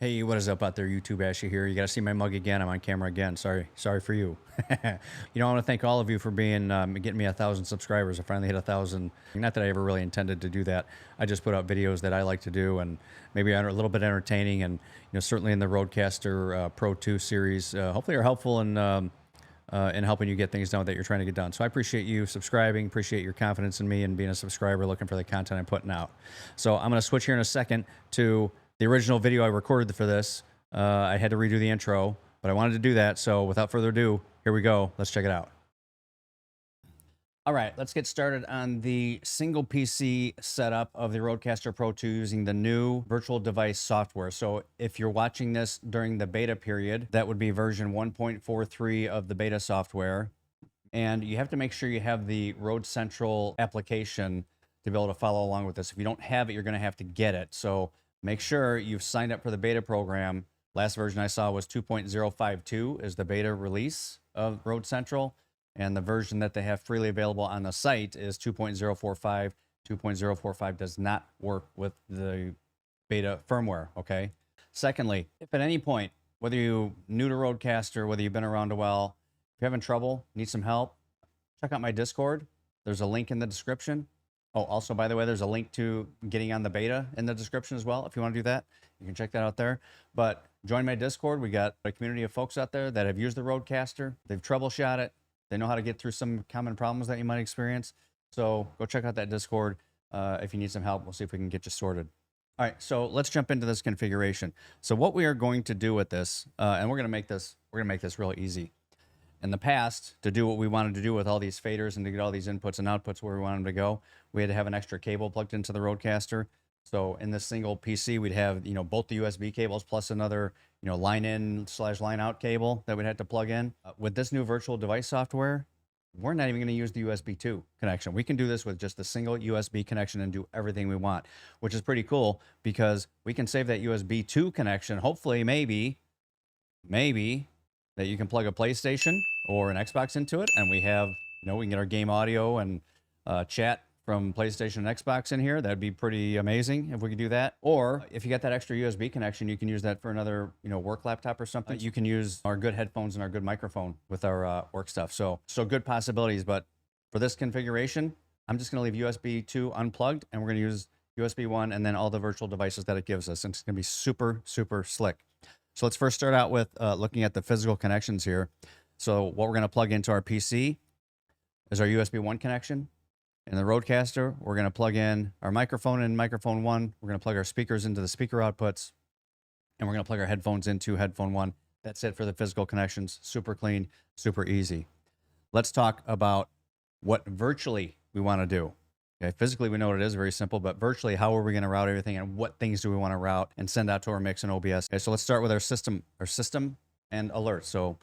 Hey, what is up out there, YouTube? Ashley here. You got to see my mug again. I'm on camera again. Sorry for you. I want to thank all of you for being getting me 1,000 subscribers. I finally hit 1,000. Not that I ever really intended to do that. I just put out videos that I like to do, and maybe are a little bit entertaining, and certainly in the Rodecaster Pro 2 series, hopefully are helpful in helping you get things done that you're trying to get done. So I appreciate you subscribing, appreciate your confidence in me and being a subscriber, looking for the content I'm putting out. So I'm going to switch here in a second to the original video I recorded for this. I had to redo the intro, but I wanted to do that. So without further ado, here we go. Let's check it out. All right, let's get started on the single PC setup of the Rodecaster Pro 2 using the new virtual device software. So if you're watching this during the beta period, that would be version 1.43 of the beta software. And you have to make sure you have the Rode Central application to be able to follow along with this. If you don't have it, you're going to have to get it. So make sure you've signed up for the beta program. Last version I saw was 2.052 is the beta release of Rode Central. And the version that they have freely available on the site is 2.045. 2.045 does not work with the beta firmware, okay? Secondly, if at any point, whether you're new to Rodecaster, whether you've been around a while, if you're having trouble, need some help, check out my Discord. There's a link in the description. Oh, also, by the way, there's a link to getting on the beta in the description as well. If you want to do that, you can check that out there. But join my Discord. We got a community of folks out there that have used the Rodecaster. They've troubleshot it. They know how to get through some common problems that you might experience. So go check out that Discord if you need some help. We'll see if we can get you sorted. All right, so let's jump into this configuration. So what we are going to do with this, and we're going to make this really easy. In the past, to do what we wanted to do with all these faders and to get all these inputs and outputs where we wanted them to go, we had to have an extra cable plugged into the Rodecaster. So in this single PC, we'd have both the USB cables plus another line in / line out cable that we'd have to plug in. With this new virtual device software, we're not even going to use the USB 2 connection. We can do this with just a single USB connection and do everything we want, which is pretty cool because we can save that USB 2 connection. Hopefully, maybe that you can plug a PlayStation or an Xbox into it, and we have, we can get our game audio and chat from PlayStation and Xbox in here. That'd be pretty amazing if we could do that. Or if you got that extra USB connection, you can use that for another, work laptop or something. You can use our good headphones and our good microphone with our work stuff. So good possibilities. But for this configuration, I'm just going to leave USB 2 unplugged, and we're going to use USB 1 and then all the virtual devices that it gives us. And it's going to be super, super slick. So let's first start out with looking at the physical connections here. So what we're going to plug into our PC is our USB 1 connection. In the Rodecaster, we're going to plug in our microphone in microphone 1. We're going to plug our speakers into the speaker outputs. And we're going to plug our headphones into headphone 1. That's it for the physical connections. Super clean, super easy. Let's talk about what virtually we want to do. Okay, physically, we know what it is, very simple, but virtually, how are we going to route everything and what things do we want to route and send out to our mix in OBS? Okay, so let's start with our system and alerts. So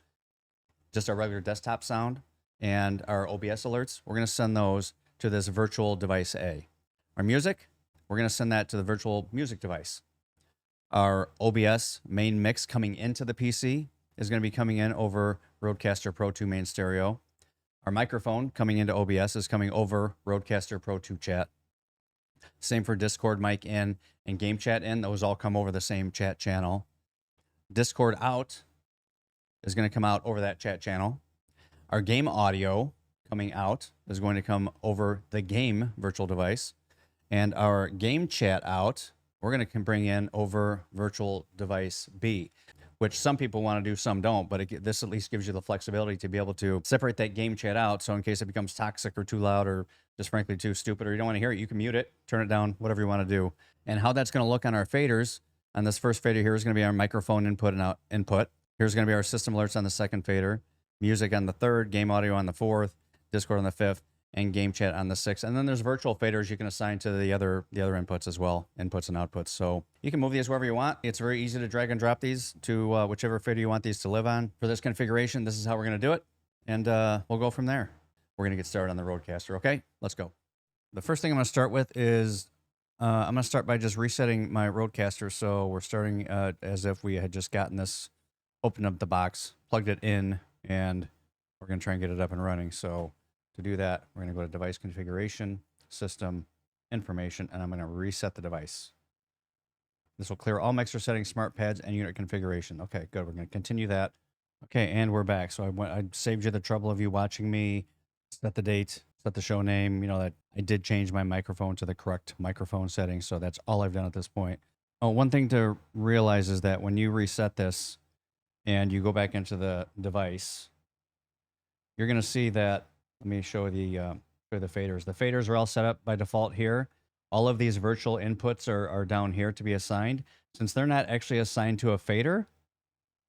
just our regular desktop sound and our OBS alerts, we're going to send those to this virtual device A. Our music, we're going to send that to the virtual music device. Our OBS main mix coming into the PC is going to be coming in over Rodecaster Pro 2 main stereo. Our microphone coming into OBS is coming over Rodecaster Pro 2 chat. Same for Discord mic in and game chat in. Those all come over the same chat channel. Discord out is going to come out over that chat channel. Our game audio coming out is going to come over the game virtual device. And our game chat out, we're going to bring in over virtual device B, which some people want to do, some don't, but this at least gives you the flexibility to be able to separate that game chat out. So in case it becomes toxic or too loud or just frankly too stupid or you don't want to hear it, you can mute it, turn it down, whatever you want to do. And how that's going to look on our faders, on this first fader here is going to be our microphone input and input. Here's going to be our system alerts on the second fader, music on the third, game audio on the fourth, Discord on the fifth, and game chat on the sixth. And then there's virtual faders you can assign to the other inputs as well, inputs and outputs. So you can move these wherever you want. It's very easy to drag and drop these to whichever fader you want these to live on. For this configuration, this is how we're going to do it. And we'll go from there. We're going to get started on the Rodecaster. Okay, let's go. The first thing I'm going to start with is I'm going to start by just resetting my Rodecaster. So we're starting as if we had just gotten this, opened up the box, plugged it in, and we're going to try and get it up and running. So to do that, we're going to go to Device Configuration, System, Information, and I'm going to reset the device. This will clear all mixer settings, smart pads, and unit configuration. Okay, good. We're going to continue that. Okay, and we're back. So I saved you the trouble of you watching me set the date, set the show name. You know that I did change my microphone to the correct microphone settings. So that's all I've done at this point. Oh, one thing to realize is that when you reset this and you go back into the device, you're going to see that. Let me show the faders. The faders are all set up by default here. All of these virtual inputs are down here to be assigned. Since they're not actually assigned to a fader,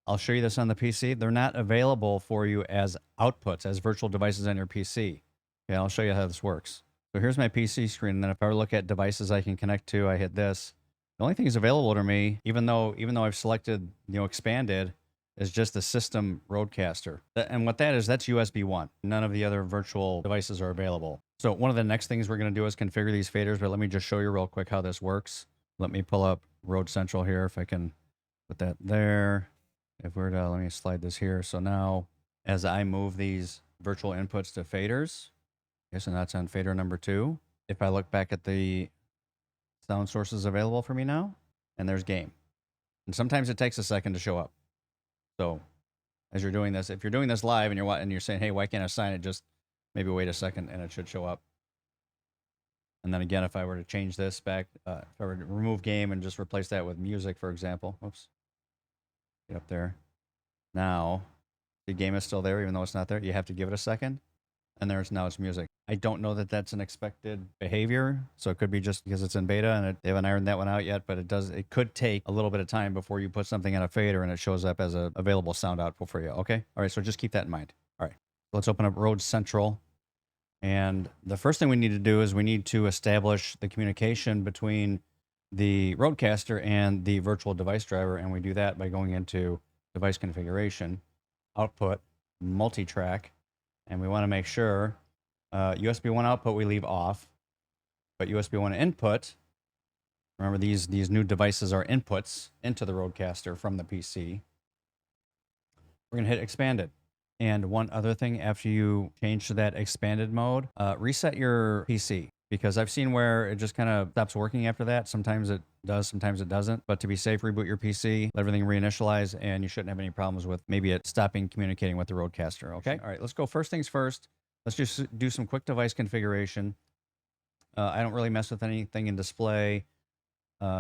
I'll show you this on the PC. They're not available for you as outputs, as virtual devices on your PC. Okay, I'll show you how this works. So here's my PC screen, and then if I look at devices I can connect to, I hit this. The only thing that's available to me, even though I've selected, expanded, is just the system Rodecaster. And what that is, that's USB 1. None of the other virtual devices are available. So one of the next things we're going to do is configure these faders, but let me just show you real quick how this works. Let me pull up Rode Central here, if I can put that there. If we're to, let me slide this here. So now, as I move these virtual inputs to faders, okay, so that's on fader number 2. If I look back at the sound sources available for me now, and there's game. And sometimes it takes a second to show up. So as you're doing this, if you're doing this live and you're saying, hey, why can't I assign it? Just maybe wait a second and it should show up. And then again, if I were to change this back, if I were to remove game and just replace that with music, for example, oops, get up there. Now, the game is still there, even though it's not there. You have to give it a second. And now it's music. I don't know that that's an expected behavior. So it could be just because it's in beta and they haven't ironed that one out yet, but it could take a little bit of time before you put something on a fader and it shows up as an available sound output for you. Okay. All right. So just keep that in mind. All right. Let's open up Rode Central. And the first thing we need to do is we need to establish the communication between the Rodecaster and the virtual device driver. And we do that by going into device configuration, output, multi-track. And we want to make sure USB 1 output we leave off, but USB 1 input, remember these new devices are inputs into the Rodecaster from the PC. We're going to hit expanded. And one other thing, after you change to that expanded mode, reset your PC, because I've seen where it just kind of stops working after that. Sometimes it does, sometimes it doesn't. But to be safe, reboot your PC, let everything reinitialize, and you shouldn't have any problems with maybe it stopping communicating with the Rodecaster. Okay. All right. Let's go first things first. Let's just do some quick device configuration. I don't really mess with anything in display.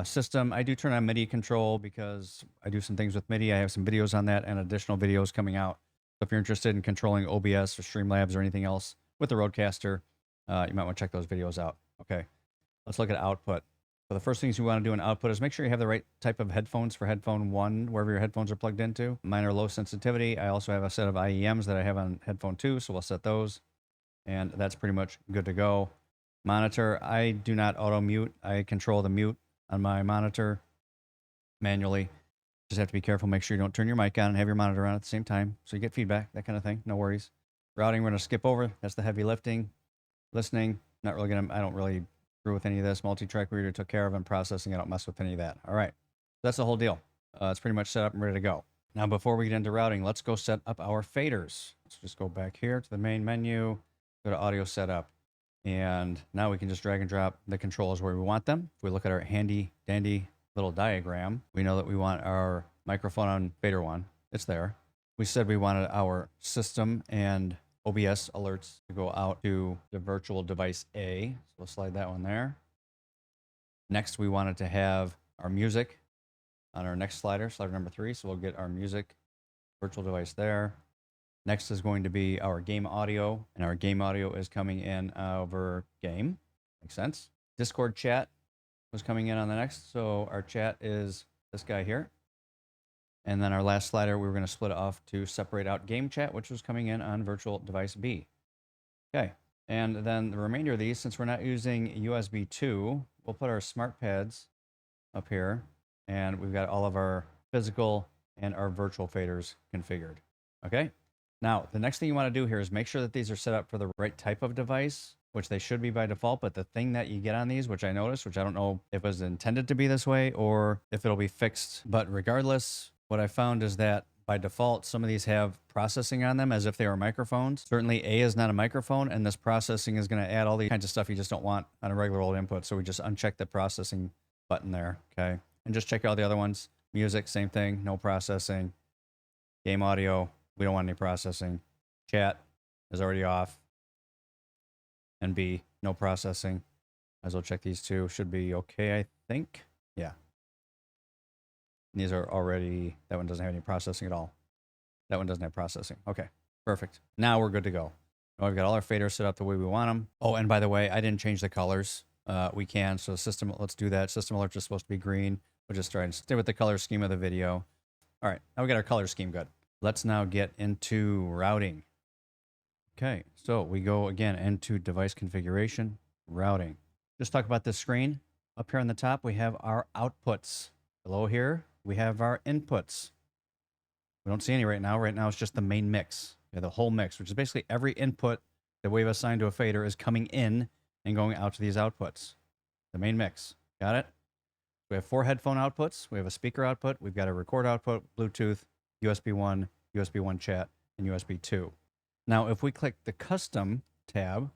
System, I do turn on MIDI control because I do some things with MIDI. I have some videos on that and additional videos coming out. So if you're interested in controlling OBS or Streamlabs or anything else with the Rodecaster, you might want to check those videos out. Okay, let's look at output. So the first things you want to do in output is make sure you have the right type of headphones for headphone 1, wherever your headphones are plugged into. Mine are low sensitivity. I also have a set of IEMs that I have on headphone 2, so we'll set those. And that's pretty much good to go. Monitor, I do not auto mute. I control the mute on my monitor manually. Just have to be careful. Make sure you don't turn your mic on and have your monitor on at the same time, so you get feedback, that kind of thing. No worries. Routing, we're going to skip over. That's the heavy lifting. Listening, not really going to, I don't really screw with any of this. Multi-track reader took care of, and processing, I don't mess with any of that. All right. That's the whole deal. It's pretty much set up and ready to go. Now, before we get into routing, let's go set up our faders. Let's just go back here to the main menu, go to audio setup. And now we can just drag and drop the controls where we want them. If we look at our handy dandy little diagram, we know that we want our microphone on fader 1. It's there. We said we wanted our system and OBS alerts to go out to the virtual device A. So we'll slide that one there. Next, we wanted to have our music on our next slider, slider number 3. So we'll get our music virtual device there. Next is going to be our game audio, and our game audio is coming in over game. Makes sense. Discord chat was coming in on the next, so our chat is this guy here. And then our last slider, we were going to split it off to separate out game chat, which was coming in on virtual device B. Okay, and then the remainder of these, since we're not using USB 2, we'll put our smart pads up here, and we've got all of our physical and our virtual faders configured. Okay. Now, the next thing you want to do here is make sure that these are set up for the right type of device, which they should be by default. But the thing that you get on these, which I noticed, which I don't know if it was intended to be this way or if it'll be fixed. But regardless, what I found is that by default, some of these have processing on them as if they were microphones. Certainly A is not a microphone, and this processing is going to add all the kinds of stuff you just don't want on a regular old input. So we just uncheck the processing button there. Okay. and just check all the other ones. Music, same thing, no processing. Game audio, we don't want any processing. Chat is already off. And B, no processing. As well check these two. Should be okay, I think. Yeah. And these are already, that one doesn't have any processing at all. That one doesn't have processing. Okay, perfect. Now we're good to go. Now we've got all our faders set up the way we want them. Oh, and by the way, I didn't change the colors. We can, so system, let's do that. System alerts are supposed to be green. We'll just try and stay with the color scheme of the video. All right, now we got our color scheme good. Let's now get into routing. Okay, so we go again into device configuration, routing. Just talk about this screen. Up here on the top, we have our outputs. Below here, we have our inputs. We don't see any right now. Right now, it's just the main mix. We have the whole mix, which is basically every input that we've assigned to a fader is coming in and going out to these outputs. The main mix. Got it? We have 4 headphone outputs. We have a speaker output. We've got a record output, Bluetooth, USB 1, USB 1 chat, and USB 2. Now, if we click the custom tab,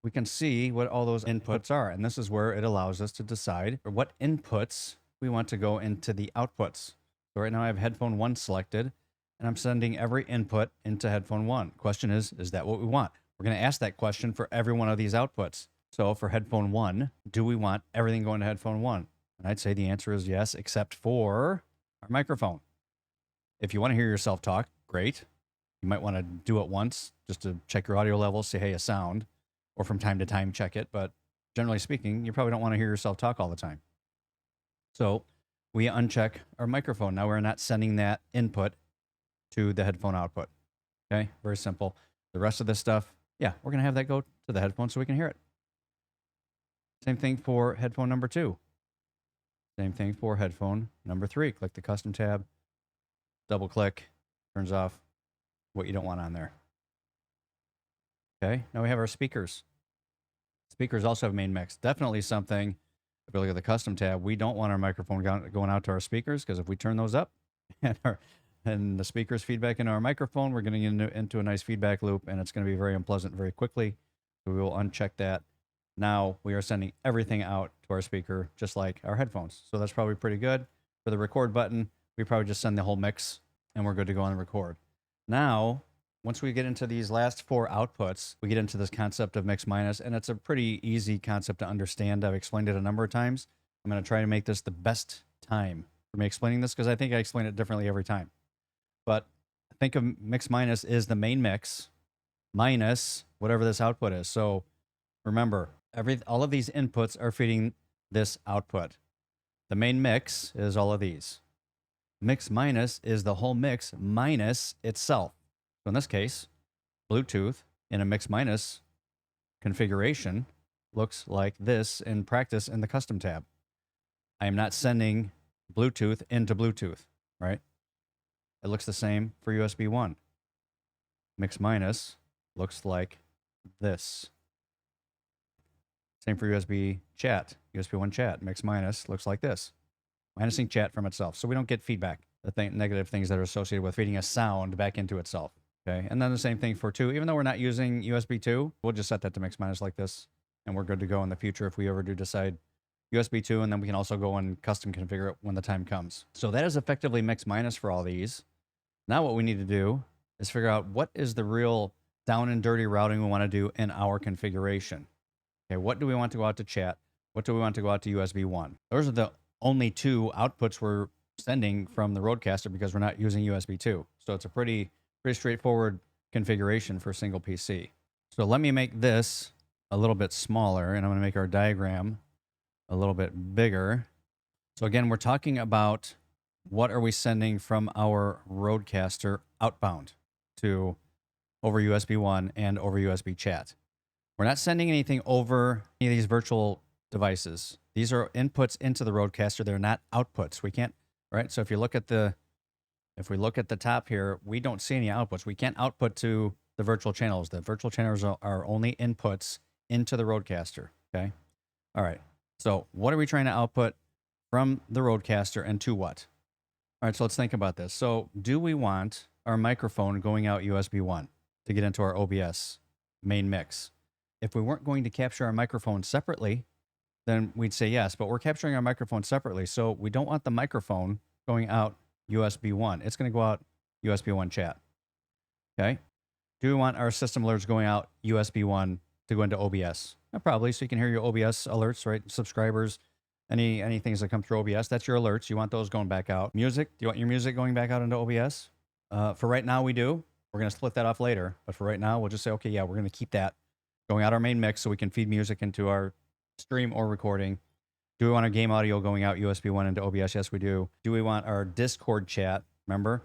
we can see what all those inputs are. And this is where it allows us to decide what inputs we want to go into the outputs. So right now I have headphone 1 selected, and I'm sending every input into headphone 1. Question is that what we want? We're going to ask that question for every one of these outputs. So for headphone 1, do we want everything going to headphone 1? And I'd say the answer is yes, except for our microphone. If you want to hear yourself talk, great. You might want to do it once just to check your audio levels, say, hey, a sound, or from time to time check it. But generally speaking, you probably don't want to hear yourself talk all the time. So we uncheck our microphone. Now we're not sending that input to the headphone output. Okay, very simple. The rest of this stuff, yeah, we're going to have that go to the headphone so we can hear it. Same thing for headphone number 2. Same thing for headphone number 3. Click the custom tab, double click, turns off what you don't want on there. Okay, now we have our speakers. Speakers also have main mix. Definitely something, if we look at the custom tab, we don't want our microphone going out to our speakers, because if we turn those up and the speakers feedback into our microphone, we're getting into a nice feedback loop, and it's going to be very unpleasant very quickly. So we will uncheck that. Now we are sending everything out to our speaker, just like our headphones. So that's probably pretty good. For the record button, we probably just send the whole mix, and we're good to go on the record. Now, once we get into these last 4 outputs, we get into this concept of mix minus, and it's a pretty easy concept to understand. I've explained it a number of times. I'm going to try to make this the best time for me explaining this, because I think I explain it differently every time. But think of mix minus is the main mix minus whatever this output is. So remember, all of these inputs are feeding this output. The main mix is all of these. Mix minus is the whole mix minus itself. So in this case, Bluetooth in a mix minus configuration looks like this in practice in the custom tab. I am not sending Bluetooth into Bluetooth, right? It looks the same for USB 1. Mix minus looks like this. Same for USB chat. USB 1 chat. Mix minus looks like this. Minusing chat from itself. So we don't get feedback. The negative things that are associated with feeding a sound back into itself. Okay. And then the same thing for 2. Even though we're not using USB 2, we'll just set that to mix minus like this. And we're good to go in the future if we ever do decide USB 2. And then we can also go and custom configure it when the time comes. So that is effectively mix minus for all these. Now what we need to do is figure out what is the real down and dirty routing we want to do in our configuration. Okay, what do we want to go out to chat? What do we want to go out to USB 1? Those are the only 2 outputs we're sending from the Rodecaster, because we're not using USB 2. So it's a pretty straightforward configuration for a single PC. So let me make this a little bit smaller, and I'm going to make our diagram a little bit bigger. So again, we're talking about what are we sending from our Rodecaster outbound to over USB 1 and over USB chat. We're not sending anything over any of these virtual devices. These are inputs into the Rodecaster. They're not outputs. We can't, right? So if we look at the top here, we don't see any outputs. We can't output to the virtual channels. The virtual channels are only inputs into the Rodecaster. Okay. All right. So what are we trying to output from the Rodecaster and to what? All right. So let's think about this. So do we want our microphone going out USB 1 to get into our OBS main mix? If we weren't going to capture our microphone separately, then we'd say yes, but we're capturing our microphone separately. So we don't want the microphone going out USB 1. It's going to go out USB 1 chat. Okay. Do we want our system alerts going out USB 1 to go into OBS? Probably, so you can hear your OBS alerts, right? Subscribers, any things that come through OBS, that's your alerts. You want those going back out. Music, do you want your music going back out into OBS? For right now, we do. We're going to split that off later. But for right now, we'll just say, okay, yeah, we're going to keep that going out our main mix so we can feed music into our stream or recording. Do we want our game audio going out USB 1 into OBS? Yes, we do. Do we want our Discord chat? Remember,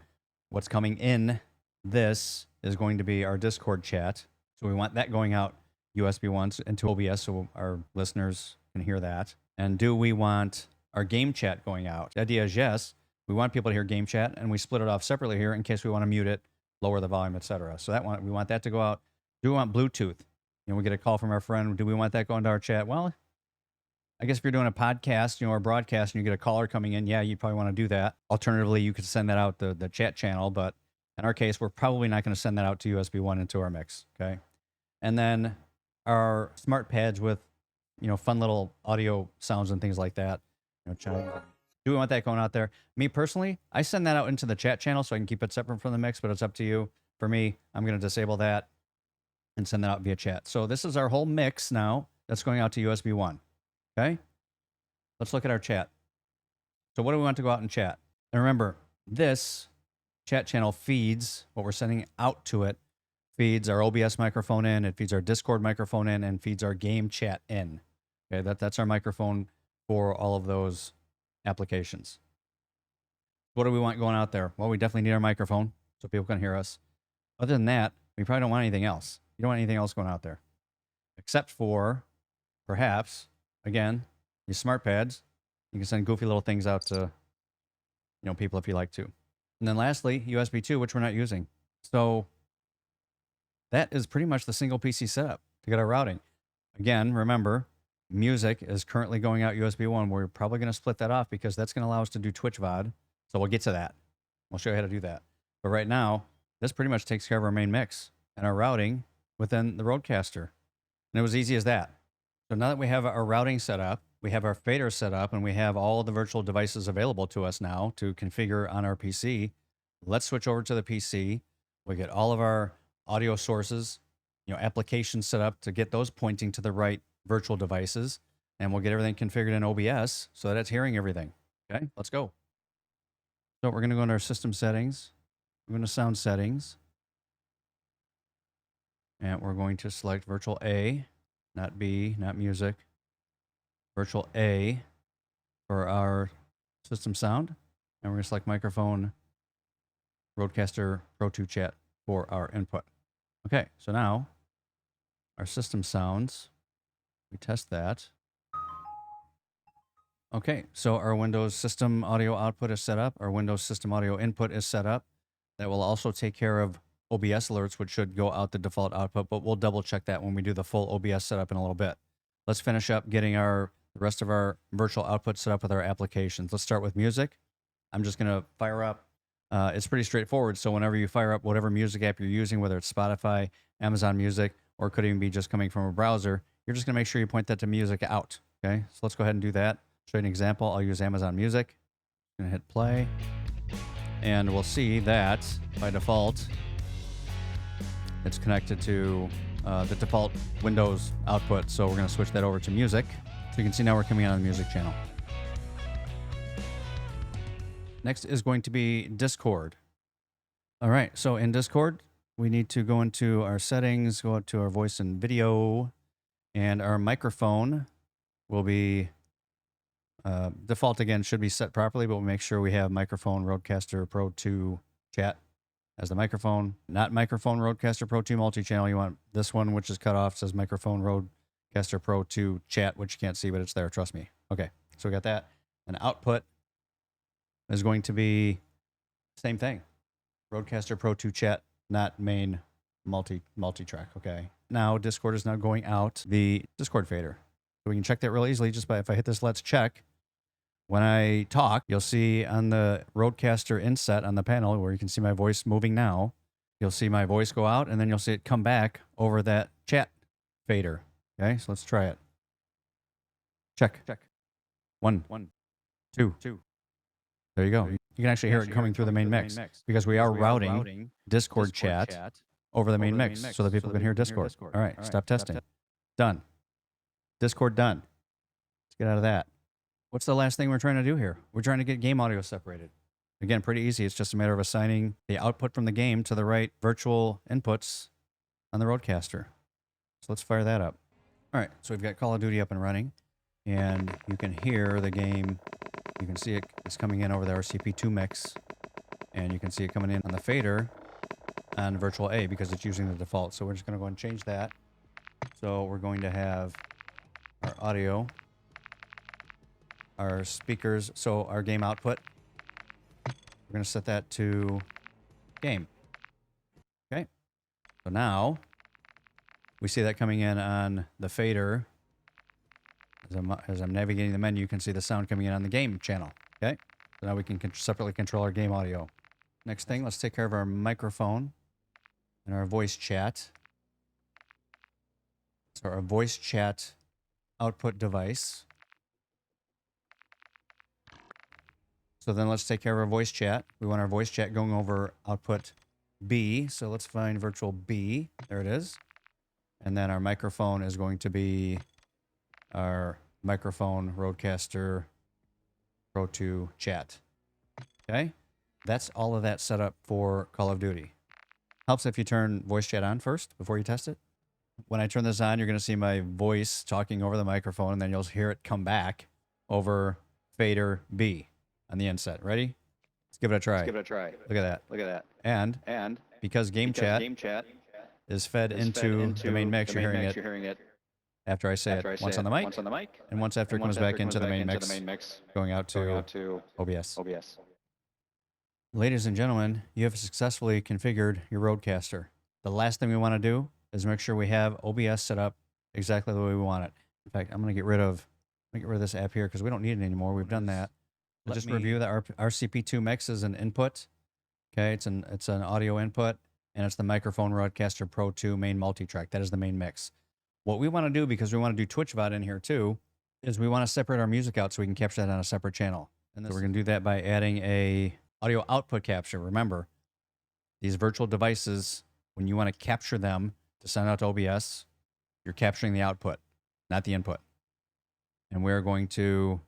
what's coming in this is going to be our Discord chat. So we want that going out USB 1 into OBS so our listeners can hear that. And do we want our game chat going out? The idea is yes. We want people to hear game chat, and we split it off separately here in case we want to mute it, lower the volume, etc. So we want that to go out. Do we want Bluetooth? We get a call from our friend. Do we want that going to our chat? Well, I guess if you're doing a podcast, or a broadcast, and you get a caller coming in, yeah, you probably want to do that. Alternatively, you could send that out the chat channel, but in our case, we're probably not going to send that out to USB 1 into our mix, okay? And then our smart pads with, fun little audio sounds and things like that. Chimes. Do we want that going out there? Me personally, I send that out into the chat channel so I can keep it separate from the mix, but it's up to you. For me, I'm going to disable that and send that out via chat. So this is our whole mix now that's going out to USB 1, okay? Let's look at our chat. So what do we want to go out in chat? And remember, this chat channel feeds what we're sending out to it, feeds our OBS microphone in, it feeds our Discord microphone in, and feeds our game chat in. Okay, that's our microphone for all of those applications. What do we want going out there? Well, we definitely need our microphone so people can hear us. Other than that, we probably don't want anything else. You don't want anything else going out there. Except for, perhaps, again, your smart pads. You can send goofy little things out to, people if you like to. And then lastly, USB 2, which we're not using. So that is pretty much the single PC setup to get our routing. Again, remember, music is currently going out USB 1. We're probably going to split that off because that's going to allow us to do Twitch VOD. So we'll get to that. We'll show you how to do that. But right now, this pretty much takes care of our main mix and our routing within the Rodecaster. And it was easy as that. So now that we have our routing set up, we have our fader set up, and we have all the virtual devices available to us now to configure on our PC, let's switch over to the PC. We get all of our audio sources, applications set up to get those pointing to the right virtual devices, and we'll get everything configured in OBS so that it's hearing everything. Okay, let's go. So we're going to go into our system settings. We're going to sound settings. And we're going to select virtual A, not B, not music. Virtual A for our system sound. And we're going to select microphone, Rodecaster Pro 2 chat for our input. Okay, so now our system sounds. We test that. Okay, so our Windows system audio output is set up. Our Windows system audio input is set up. That will also take care of OBS alerts, which should go out the default output, but we'll double check that when we do the full OBS setup in a little bit. Let's finish up getting the rest of our virtual output set up with our applications. Let's start with music. I'm just going to fire up. It's pretty straightforward. So whenever you fire up whatever music app you're using, whether it's Spotify, Amazon Music, or it could even be just coming from a browser, you're just going to make sure you point that to music out. Okay, so let's go ahead and do that. Show you an example. I'll use Amazon Music. I'm going to hit play. And we'll see that by default, it's connected to the default Windows output. So we're going to switch that over to music. So you can see now we're coming on the music channel. Next is going to be Discord. All right, so in Discord, we need to go into our settings, go out to our voice and video, and our microphone will be default again, should be set properly, but we'll make sure we have microphone Rodecaster Pro 2 chat as the microphone, not microphone Rodecaster Pro 2 multi-channel. You want this one, which is cut off, it says microphone Rodecaster Pro 2 chat, which you can't see, but it's there, trust me. Okay, so we got that. And output is going to be same thing. Rodecaster Pro 2 chat, not main multi-track, okay? Now Discord is now going out the Discord fader. So we can check that real easily just by, if I hit this let's check, when I talk, you'll see on the Rodecaster inset on the panel where you can see my voice moving now, you'll see my voice go out and then you'll see it come back over that chat fader. Okay, so let's try it. Check. One, two. There you go. You can actually hear it coming through the main mix because we are routing Discord chat over the main mix so that people can hear Discord. All right, stop testing. Done. Discord done. Let's get out of that. What's the last thing we're trying to do here? We're trying to get game audio separated. Again, pretty easy. It's just a matter of assigning the output from the game to the right virtual inputs on the Rodecaster. So let's fire that up. All right, so we've got Call of Duty up and running, and you can hear the game. You can see it's coming in over the RCP2 mix, and you can see it coming in on the fader on Virtual A because it's using the default. So we're just going to go and change that. So we're going to have our audio, our speakers, so our game output. We're going to set that to game. Okay. So now we see that coming in on the fader. As I'm navigating the menu, you can see the sound coming in on the game channel. Okay. So now we can separately control our game audio. Next thing, let's take care of our microphone and our voice chat. So our voice chat output device. So then let's take care of our voice chat. We want our voice chat going over output B. So let's find virtual B. There it is. And then our microphone is going to be our microphone Rodecaster Pro 2 chat. Okay. That's all of that set up for Call of Duty. Helps if you turn voice chat on first before you test it. When I turn this on, you're going to see my voice talking over the microphone, and then you'll hear it come back over fader B on the inset. Ready? Let's give it a try. Look at that. And because game chat is fed into the main mix, you're hearing it after I say it once on the mic, and once after it comes back into the main mix, going out to OBS. Ladies and gentlemen, you have successfully configured your Rodecaster. The last thing we want to do is make sure we have OBS set up exactly the way we want it. In fact, I'm going to get rid of this app here because we don't need it anymore. We've done that. Just review that our RCP2 mix is an input. Okay, it's an audio input, and it's the microphone Rodecaster Pro 2 main multi-track. That is the main mix. What we want to do, because we want to do Twitch VOD in here too, is we want to separate our music out so we can capture that on a separate channel. And so we're going to do that by adding a audio output capture. Remember, these virtual devices, when you want to capture them to send out to OBS, you're capturing the output, not the input. And we're going to,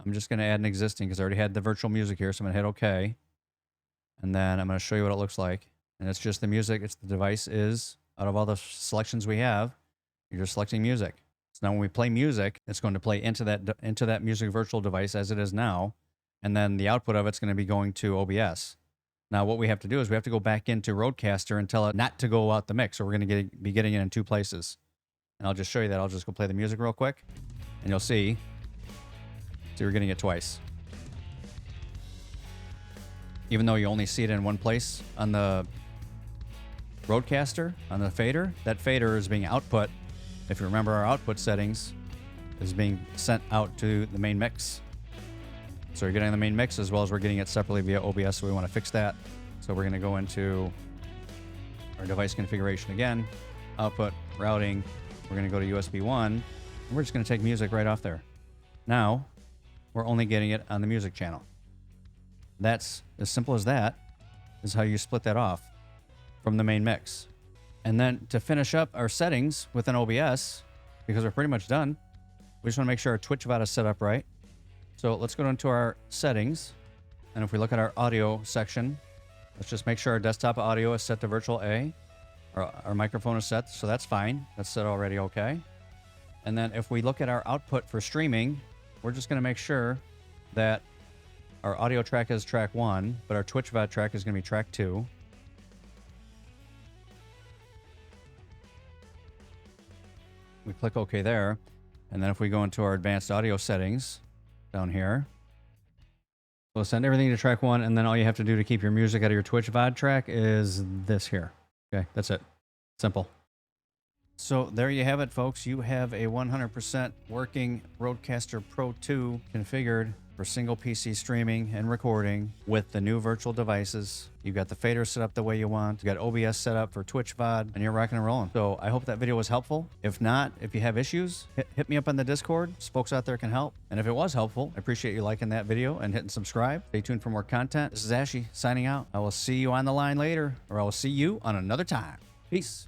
I'm just going to add an existing because I already had the virtual music here, so I'm going to hit OK. And then I'm going to show you what it looks like. And it's just the music. It's the device is, out of all the selections we have, you're just selecting music. So now when we play music, it's going to play into that music virtual device as it is now. And then the output of it's going to be going to OBS. Now what we have to do is we have to go back into Rodecaster and tell it not to go out the mix. So we're going to be getting it in two places. And I'll just show you that. I'll just go play the music real quick. And you'll see we're getting it twice. Even though you only see it in one place on the Rodecaster, on the fader, that fader is being output. If you remember our output settings, is being sent out to the main mix. So you're getting the main mix as well as we're getting it separately via OBS, so we want to fix that. So we're going to go into our device configuration again, output, routing. We're going to go to USB 1, and we're just going to take music right off there. Now, we're only getting it on the music channel. That's as simple as that, is how you split that off from the main mix. And then to finish up our settings within OBS, because we're pretty much done, we just want to make sure our Twitch VOD is set up right. So let's go into our settings. And if we look at our audio section, let's just make sure our desktop audio is set to virtual A. Our microphone is set, so that's fine. That's set already okay. And then if we look at our output for streaming, we're just going to make sure that our audio track is track 1, but our Twitch VOD track is going to be track 2. We click OK there. And then if we go into our advanced audio settings down here, we'll send everything to track 1, and then all you have to do to keep your music out of your Twitch VOD track is this here. Okay, that's it. Simple. So there you have it, folks. You have a 100% working Rodecaster Pro 2 configured for single PC streaming and recording with the new virtual devices. You've got the fader set up the way you want. You got OBS set up for Twitch VOD, and you're rocking and rolling. So I hope that video was helpful. If not, if you have issues, hit me up on the Discord. Folks out there can help. And if it was helpful, I appreciate you liking that video and hitting subscribe. Stay tuned for more content. This is Ashy signing out. I will see you on the line later, or I will see you on another time. Peace.